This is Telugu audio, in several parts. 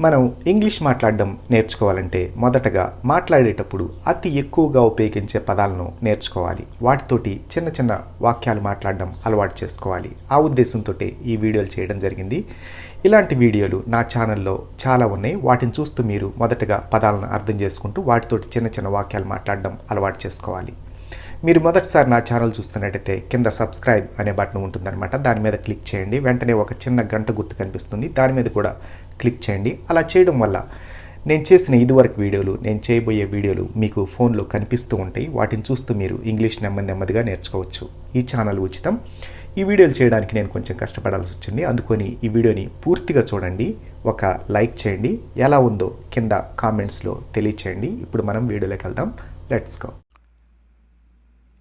మనం ఇంగ్లీష్ మాట్లాడడం నేర్చుకోవాలంటే మొదటగా మాట్లాడేటప్పుడు అతి ఎక్కువగా ఉపయోగించే పదాలను నేర్చుకోవాలి. వాటితోటి చిన్న చిన్న వాక్యాలు మాట్లాడడం అలవాటు చేసుకోవాలి. ఆ ఉద్దేశంతో ఈ వీడియోలు చేయడం జరిగింది. ఇలాంటి వీడియోలు నా ఛానల్లో చాలా ఉన్నాయి. వాటిని చూస్తూ మీరు మొదటగా పదాలను అర్థం చేసుకుంటూ వాటితోటి చిన్న చిన్న వాక్యాలు మాట్లాడడం అలవాటు చేసుకోవాలి. మీరు మొదటిసారి నా ఛానల్ చూస్తున్నట్టయితే కింద సబ్స్క్రైబ్ అనే బటన్ ఉంటుందన్నమాట. దాని మీద క్లిక్ చేయండి. వెంటనే ఒక చిన్న గంట గుర్తు కనిపిస్తుంది, దాని మీద కూడా క్లిక్ చేయండి. అలా చేయడం వల్ల నేను చేసిన ఇదివరకు వీడియోలు, నేను చేయబోయే వీడియోలు మీకు ఫోన్లో కనిపిస్తూ ఉంటాయి. వాటిని చూస్తూ మీరు ఇంగ్లీష్ నెమ్మదిగా నేర్చుకోవచ్చు. ఈ ఛానల్ ఉచితం. ఈ వీడియోలు చేయడానికి నేను కొంచెం కష్టపడాల్సి వచ్చింది. అందుకని ఈ వీడియోని పూర్తిగా చూడండి, ఒక లైక్ చేయండి, ఎలా ఉందో కింద కామెంట్స్లో తెలియచేయండి. ఇప్పుడు మనం వీడియోలోకి వెళ్దాం. Let's go.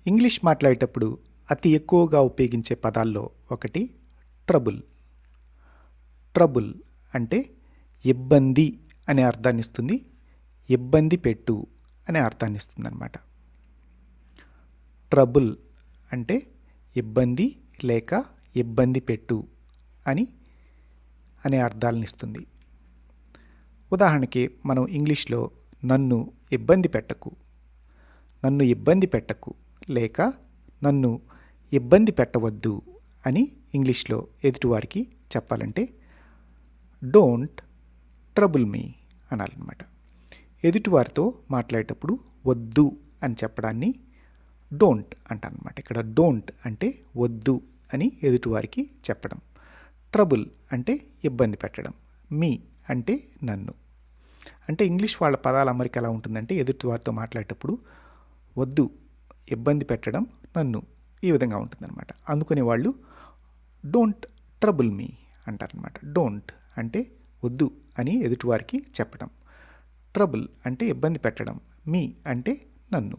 ఇంగ్లీష్ మాట్లాడేటప్పుడు అతి ఎక్కువగా ఉపయోగించే పదాల్లో ఒకటి ట్రబుల్. ట్రబుల్ అంటే ఇబ్బంది అనే అర్థాన్ని ఇస్తుంది, ఇబ్బంది పెట్టు అనే అర్థాన్ని ఇస్తుంది అన్నమాట. ట్రబుల్ అంటే ఇబ్బంది లేక ఇబ్బంది పెట్టు అనే అర్థాలను ఇస్తుంది. ఉదాహరణకి మనం ఇంగ్లీష్లో నన్ను ఇబ్బంది పెట్టకు, నన్ను ఇబ్బంది పెట్టకు లేక నన్ను ఇబ్బంది పెట్టవద్దు అని ఇంగ్లీష్లో ఎదుటివారికి చెప్పాలంటే డోంట్ ట్రబుల్ మీ అనాలన్నమాట. ఎదుటివారితో మాట్లాడేటప్పుడు వద్దు అని చెప్పడాన్ని డోంట్ అంటారనమాట. ఇక్కడ డోంట్ అంటే వద్దు అని ఎదుటివారికి చెప్పడం, ట్రబుల్ అంటే ఇబ్బంది పెట్టడం, మీ అంటే నన్ను. అంటే ఇంగ్లీష్ వాళ్ళ పదాల అమరిక ఎలా ఉంటుందంటే ఎదుటివారితో మాట్లాడేటప్పుడు వద్దు, ఇబ్బంది పెట్టడం, నన్ను, ఈ విధంగా ఉంటుందన్నమాట. అందుకని వాళ్ళు డోంట్ ట్రబుల్ మీ అంటారనమాట. డోంట్ అంటే వద్దు అని ఎదుటివారికి చెప్పడం, ట్రబుల్ అంటే ఇబ్బంది పెట్టడం, మీ అంటే నన్ను.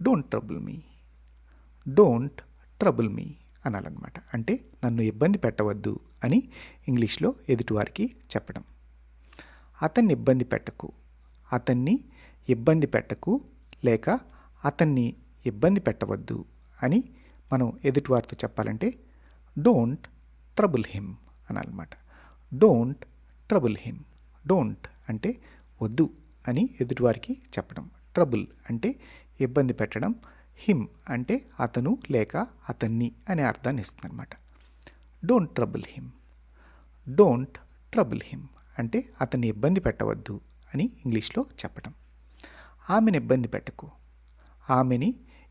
Don't trouble me, don't trouble me అనాలన్నమాట. అంటే నన్ను ఇబ్బంది పెట్టవద్దు అని ఇంగ్లీష్లో ఎదుటివారికి చెప్పడం. అతన్ని ఇబ్బంది పెట్టకు, అతన్ని ఇబ్బంది పెట్టకు లేక అతన్ని ఇబ్బంది పెట్టవద్దు అని మనం ఎదుటివారితో చెప్పాలంటే డోంట్ ట్రబుల్ హిమ్ అనాలన్నమాట. Don't trouble him. డోంట్ అంటే వద్దు అని ఎదుటివారికి చెప్పడం, ట్రబుల్ అంటే ఇబ్బంది పెట్టడం, హిమ్ అంటే అతను లేక అతన్ని అనే అర్థాన్ని ఇస్తుంది అనమాట. Don't trouble him, don't trouble him అంటే అతన్ని ఇబ్బంది పెట్టవద్దు అని ఇంగ్లీష్లో చెప్పడం. ఆమెను ఇబ్బంది పెట్టకు, ఆమెని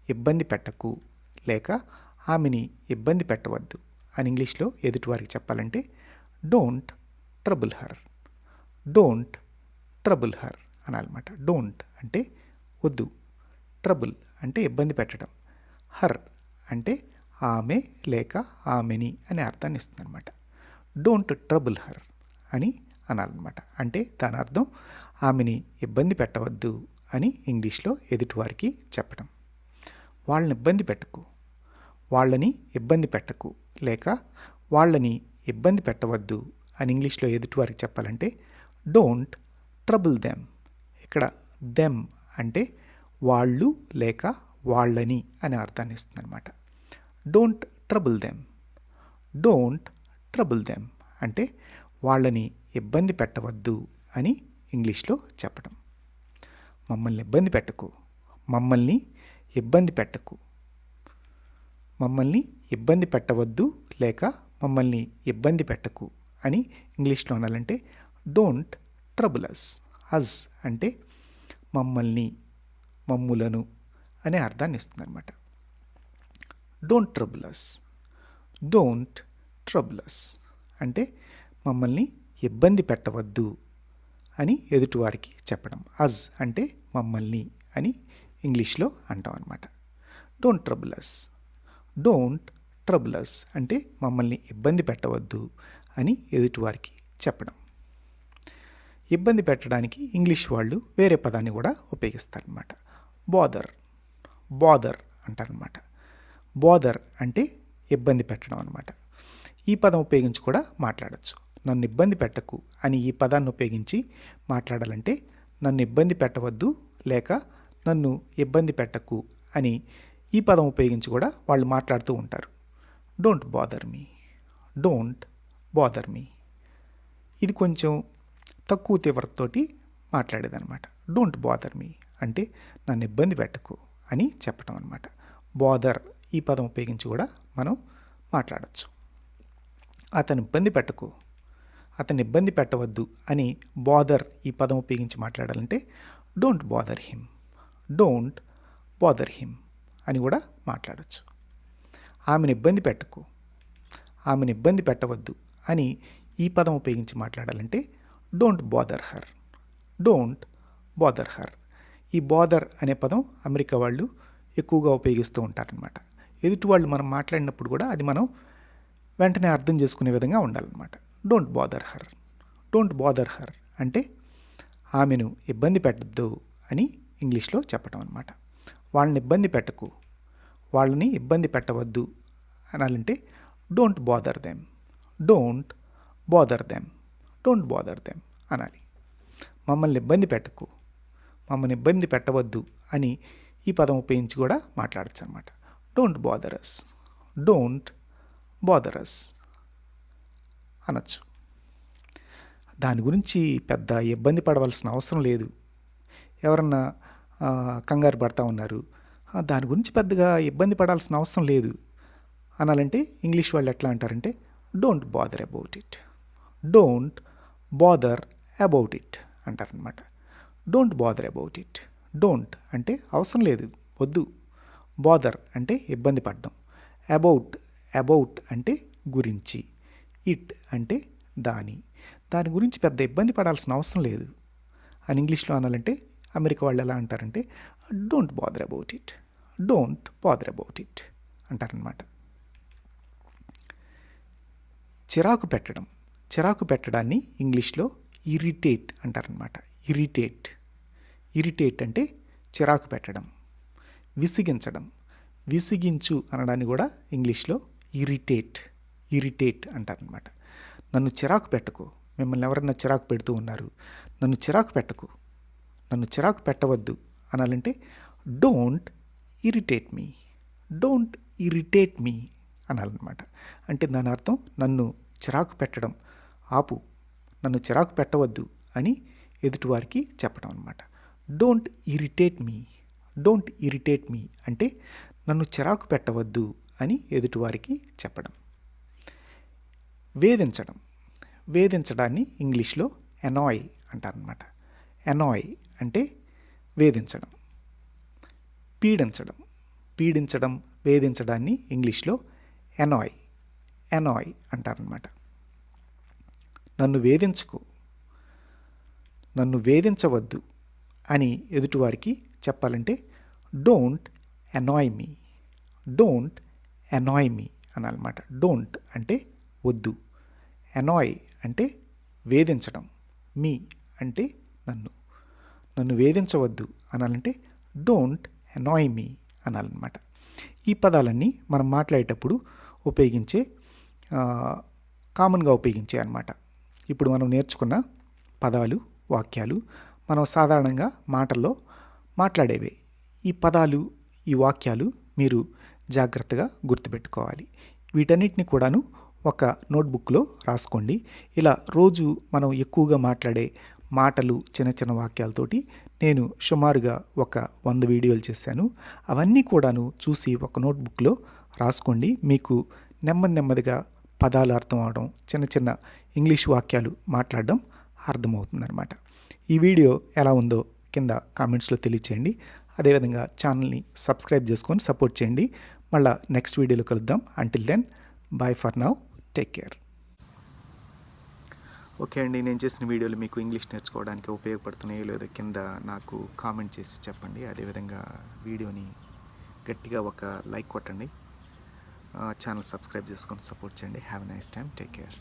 ఇబ్బంది పెట్టకు లేక ఆమెని ఇబ్బంది పెట్టవద్దు అని ఇంగ్లీష్లో ఎదుటివారికి చెప్పాలంటే don't trouble her, don't trouble her అనాలన్నమాట. డోంట్ అంటే వద్దు, ట్రబుల్ అంటే ఇబ్బంది పెట్టడం, హర్ అంటే ఆమె లేక ఆమెని అనే అర్థాన్ని ఇస్తుంది అనమాట. డోంట్ ట్రబుల్ హర్ అని అనాలన్నమాట. అంటే దాని అర్థం ఆమెని ఇబ్బంది పెట్టవద్దు అని ఇంగ్లీష్లో ఎదుటివారికి చెప్పడం. వాళ్ళని ఇబ్బంది పెట్టకు, వాళ్ళని ఇబ్బంది పెట్టకు లేక వాళ్ళని ఇబ్బంది పెట్టవద్దు అని ఇంగ్లీష్లో ఎదుటివారికి చెప్పాలంటే డోంట్ ట్రబుల్ దెమ్. ఇక్కడ దెమ్ అంటే వాళ్ళు లేక వాళ్ళని అనే అర్థాన్ని ఇస్తుంది అనమాట. Don't trouble them, don't trouble them అంటే వాళ్ళని ఇబ్బంది పెట్టవద్దు అని ఇంగ్లీష్లో చెప్పడం. మమ్మల్ని ఇబ్బంది పెట్టకు, మమ్మల్ని ఇబ్బంది పెట్టకు, మమ్మల్ని ఇబ్బంది పెట్టవద్దు లేక మమ్మల్ని ఇబ్బంది పెట్టకు అని ఇంగ్లీష్లో అనాలంటే డోంట్ ట్రబుల్ అస్. అస్ అంటే మమ్మల్ని, మమ్ములను అనే అర్థాన్ని ఇస్తుంది అనమాట. Don't trouble us, don't trouble us అంటే మమ్మల్ని ఇబ్బంది పెట్టవద్దు అని ఎదుటివారికి చెప్పడం. అజ్ అంటే మమ్మల్ని అని ఇంగ్లీష్లో అంటాం అనమాట. Don't trouble us, don't trouble us అంటే మమ్మల్ని ఇబ్బంది పెట్టవద్దు అని ఎదుటివారికి చెప్పడం. ఇబ్బంది పెట్టడానికి ఇంగ్లీష్ వాళ్ళు వేరే పదాన్ని కూడా ఉపయోగిస్తారనమాట. బాదర్, బాదర్ అంటారనమాట. బాదర్ అంటే ఇబ్బంది పెట్టడం అనమాట. ఈ పదం ఉపయోగించి కూడా మాట్లాడచ్చు. నన్ను ఇబ్బంది పెట్టకు అని ఈ పదాన్ని ఉపయోగించి మాట్లాడాలంటే నన్ను ఇబ్బంది పెట్టవద్దు లేక నన్ను ఇబ్బంది పెట్టకు అని ఈ పదం ఉపయోగించి కూడా వాళ్ళు మాట్లాడుతూ ఉంటారు. Don't bother me, don't bother me. ఇది కొంచెం తక్కువ తీవ్రతతోటి మాట్లాడేదన్నమాట. డోంట్ బాదర్ మీ అంటే నన్ను ఇబ్బంది పెట్టకు అని చెప్పటం అనమాట. బాదర్ ఈ పదం ఉపయోగించి కూడా మనం మాట్లాడచ్చు. అతను ఇబ్బంది పెట్టకు, అతను ఇబ్బంది పెట్టవద్దు అని బాదర్ ఈ పదం ఉపయోగించి మాట్లాడాలంటే don't bother him, don't bother him అని కూడా మాట్లాడచ్చు. ఆమెను ఇబ్బంది పెట్టకు, ఆమెను ఇబ్బంది పెట్టవద్దు అని ఈ పదం ఉపయోగించి మాట్లాడాలంటే don't bother her, don't bother her. ఈ బాదర్ అనే పదం అమెరికా వాళ్ళు ఎక్కువగా ఉపయోగిస్తూ ఉంటారనమాట. ఎదుటి వాళ్ళు మనం మాట్లాడినప్పుడు కూడా అది మనం వెంటనే అర్థం చేసుకునే విధంగా ఉండాలన్నమాట. Don't bother her, don't bother her అంటే ఆమెను ఇబ్బంది పెట్టద్దు అని ఇంగ్లీష్లో చెప్పటం అనమాట. వాళ్ళని ఇబ్బంది పెట్టకు, వాళ్ళని ఇబ్బంది పెట్టవద్దు అనాలంటే don't bother them, don't bother them, don't bother them అనాలి. మమ్మల్ని ఇబ్బంది పెట్టకు, మమ్మల్ని ఇబ్బంది పెట్టవద్దు అని ఈ పదం ఉపయోగించి కూడా మాట్లాడచ్చు అనమాట. Don't bother us, don't bother us అనొచ్చు. దాని గురించి పెద్ద ఇబ్బంది పడవలసిన అవసరం లేదు. ఎవరన్నా కంగారు పడతా ఉన్నారు, దాని గురించి పెద్దగా ఇబ్బంది పడాల్సిన అవసరం లేదు అనాలంటే ఇంగ్లీష్ వాళ్ళు ఎట్లా అంటారంటే don't bother about it, don't bother about it అంటారనమాట. Don't bother about it, don't అంటే అవసరం లేదు, వద్దు, బాదర్ అంటే ఇబ్బంది పడడం, అబౌట్ అబౌట్ అంటే గురించి, ఇట్ అంటే దాని గురించి పెద్ద ఇబ్బంది పడాల్సిన అవసరం లేదు అని ఇంగ్లీష్లో అనాలంటే అమెరికా వాళ్ళు ఎలా అంటారంటే don't bother about it, don't bother about it అంటారనమాట. చిరాకు పెట్టడం, చిరాకు పెట్టడాన్ని ఇంగ్లీష్లో ఇరిటేట్ అంటారనమాట. ఇరిటేట్, ఇరిటేట్ అంటే చిరాకు పెట్టడం. విసిగించడం, విసిగించు అనడాన్ని కూడా ఇంగ్లీష్లో ఇరిటేట్, ఇరిటేట్ అంటారనమాట. నన్ను చిరాకు పెట్టకు, మిమ్మల్ని ఎవరన్నా చిరాకు పెడుతూ ఉన్నారు, నన్ను చిరాకు పెట్టకు, నన్ను చిరాకు పెట్టవద్దు అనాలంటే don't irritate me, don't irritate me అనాలన్నమాట. అంటే దాని అర్థం నన్ను చిరాకు పెట్టడం ఆపు, నన్ను చిరాకు పెట్టవద్దు అని ఎదుటివారికి చెప్పడం అనమాట. Don't irritate me, don't irritate మీ అంటే నన్ను చిరాకు పెట్టవద్దు అని ఎదుటివారికి చెప్పడం. వేధించడం, వేధించడాన్ని ఇంగ్లీష్లో ఎనాయ్ అంటారనమాట. ఎనాయ్ అంటే వేధించడం. పీడించడం, పీడించడం, వేధించడాన్ని ఇంగ్లీష్లో ఎనాయ్, ఎనాయ్ అంటారనమాట. నన్ను వేధించకు, నన్ను వేధించవద్దు అని ఎదుటివారికి చెప్పాలంటే don't annoy me, don't annoy me అనాలన్నమాట. డోంట్ అంటే వద్దు, ఎనాయ్ అంటే వేధించడం, మీ అంటే నన్ను, నన్ను వేధించవద్దు అనాలంటే డోంట్ ఎనాయ్ మీ అనాలన్నమాట. ఈ పదాలన్నీ మనం మాట్లాడేటప్పుడు ఉపయోగించే కామన్గా ఉపయోగించే అన్నమాట. ఇప్పుడు మనం నేర్చుకున్న పదాలు, వాక్యాలు మనం సాధారణంగా మాటల్లో మాట్లాడేవే. ఈ పదాలు, ఈ వాక్యాలు మీరు జాగ్రత్తగా గుర్తుపెట్టుకోవాలి. వీటన్నిటిని కూడాను ఒక నోట్బుక్లో రాసుకోండి. ఇలా రోజు మనం ఎక్కువగా మాట్లాడే మాటలు, చిన్న చిన్న వాక్యాలతోటి నేను సుమారుగా ఒక 100 వీడియోలు చేశాను. అవన్నీ కూడాను చూసి ఒక నోట్బుక్లో రాసుకోండి. మీకు నెమ్మదిగా పదాలు అర్థం అవడం, చిన్న చిన్న ఇంగ్లీష్ వాక్యాలు మాట్లాడడం అర్థమవుతుందన్నమాట. ఈ వీడియో ఎలా ఉందో కింద కామెంట్స్లో తెలియచేయండి. అదేవిధంగా ఛానల్ని సబ్స్క్రైబ్ చేసుకొని సపోర్ట్ చేయండి. మళ్ళీ నెక్స్ట్ వీడియోలో కలుద్దాం. Until then bye for now, take care. Okay అండి, నేను చేసిన వీడియోలు మీకు ఇంగ్లీష్ నేర్చుకోవడానికి ఉపయోగపడుతున్నాయో లేదో కింద నాకు కామెంట్ చేసి చెప్పండి. అదేవిధంగా వీడియోని గట్టిగా ఒక లైక్ కొట్టండి. ఛానల్ సబ్స్క్రైబ్ చేసుకొని సపోర్ట్ చేయండి. Have a nice time, take care.